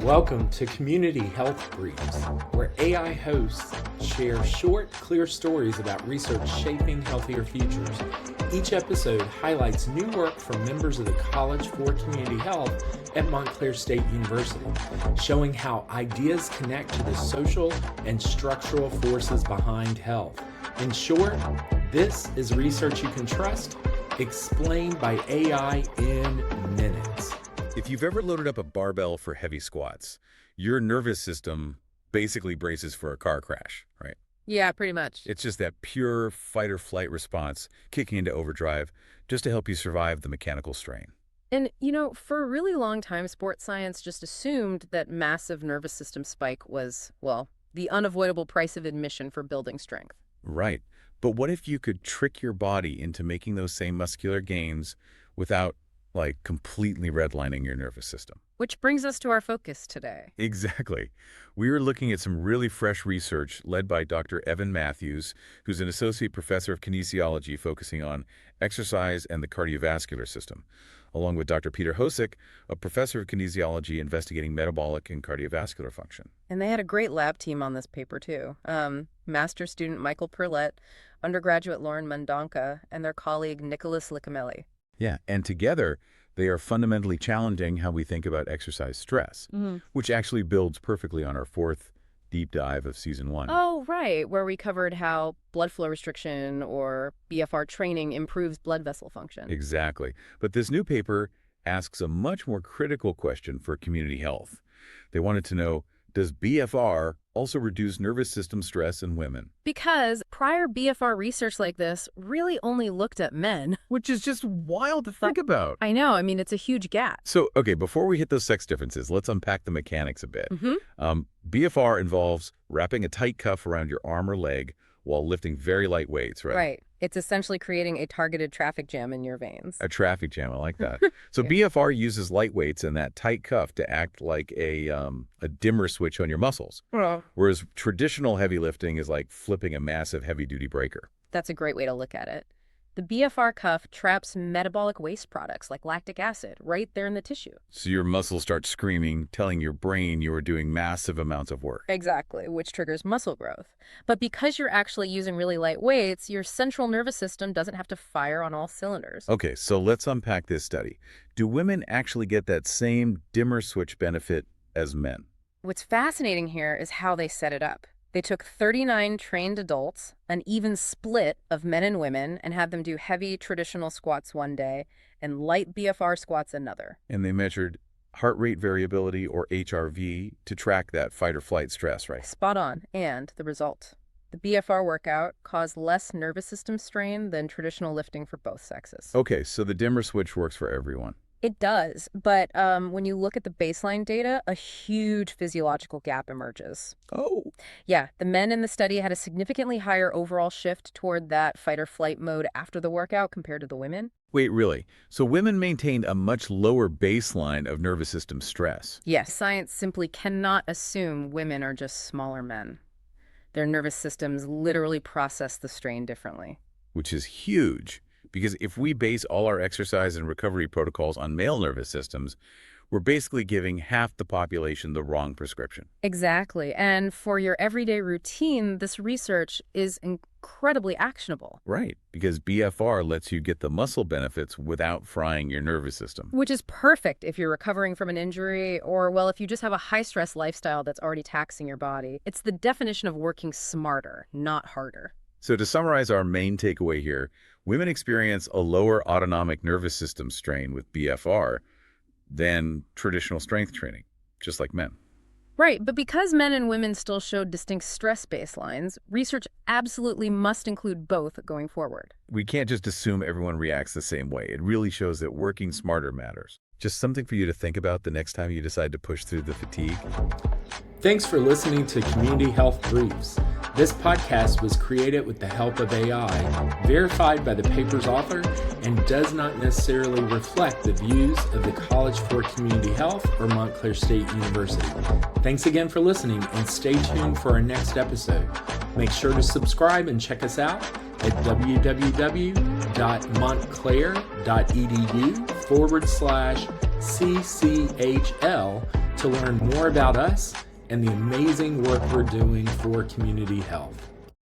Welcome to Community Health Briefs, where AI hosts share short, clear stories about research shaping healthier futures. Each episode highlights new work from members of the College for Community Health at Montclair State University, showing how ideas connect to the social and structural forces behind health. In short, this is research you can trust, explained by AI in minutes. If you've ever loaded up a barbell for heavy squats, your nervous system basically braces for a car crash, right? Yeah, pretty much. It's just that pure fight or flight response kicking into overdrive just to help you survive the mechanical strain. And, for a really long time, sports science just assumed that massive nervous system spike was, well, the unavoidable price of admission for building strength. Right. But what if you could trick your body into making those same muscular gains without, completely redlining your nervous system? Which brings us to our focus today. Exactly. We are looking at some really fresh research led by Dr. Evan Matthews, who's an associate professor of kinesiology focusing on exercise and the cardiovascular system, along with Dr. Peter Hosick, a professor of kinesiology investigating metabolic and cardiovascular function. And they had a great lab team on this paper, too. Master student Michael Perlet, undergraduate Lauren Mendonca, and their colleague Nicholas Licameli. Yeah, and together, they are fundamentally challenging how we think about exercise stress, which actually builds perfectly on our fourth deep dive of Season 1. Oh, right, where we covered how blood flow restriction or BFR training improves blood vessel function. Exactly. But this new paper asks a much more critical question for community health. They wanted to know, does BFR also reduce nervous system stress in women? Because prior BFR research like this really only looked at men. Which is just wild to think about. I know. It's a huge gap. So, okay, before we hit those sex differences, let's unpack the mechanics a bit. BFR involves wrapping a tight cuff around your arm or leg while lifting very light weights, right? Right. It's essentially creating a targeted traffic jam in your veins. A traffic jam, I like that. So BFR uses light weights and that tight cuff to act like a dimmer switch on your muscles. Whereas traditional heavy lifting is like flipping a massive heavy-duty breaker. That's a great way to look at it. The BFR cuff traps metabolic waste products like lactic acid right there in the tissue. So your muscles start screaming, telling your brain you are doing massive amounts of work. Exactly, which triggers muscle growth. But because you're actually using really light weights, your central nervous system doesn't have to fire on all cylinders. Okay, so let's unpack this study. Do women actually get that same dimmer switch benefit as men? What's fascinating here is how they set it up. They took 39 trained adults, an even split of men and women, and had them do heavy traditional squats one day and light BFR squats another. And they measured heart rate variability, or HRV, to track that fight or flight stress, right? Spot on. And the result. The BFR workout caused less nervous system strain than traditional lifting for both sexes. Okay, so the dimmer switch works for everyone. It does, but when you look at the baseline data, a huge physiological gap emerges. Oh. Yeah, the men in the study had a significantly higher overall shift toward that fight or flight mode after the workout compared to the women. Wait, really? So women maintained a much lower baseline of nervous system stress? Yes, science simply cannot assume women are just smaller men. Their nervous systems literally process the strain differently. Which is huge. Because if we base all our exercise and recovery protocols on male nervous systems, we're basically giving half the population the wrong prescription. Exactly. And for your everyday routine, this research is incredibly actionable. Right, because BFR lets you get the muscle benefits without frying your nervous system. Which is perfect if you're recovering from an injury or, well, if you just have a high-stress lifestyle that's already taxing your body. It's the definition of working smarter, not harder. So to summarize our main takeaway here, women experience a lower autonomic nervous system strain with BFR than traditional strength training, just like men. Right, but because men and women still showed distinct stress baselines, research absolutely must include both going forward. We can't just assume everyone reacts the same way. It really shows that working smarter matters. Just something for you to think about the next time you decide to push through the fatigue. Thanks for listening to Community Health Briefs. This podcast was created with the help of AI, verified by the paper's author, and does not necessarily reflect the views of the College for Community Health or Montclair State University. Thanks again for listening, and stay tuned for our next episode. Make sure to subscribe and check us out at www.montclair.edu/CCHL to learn more about us and the amazing work we're doing for community health.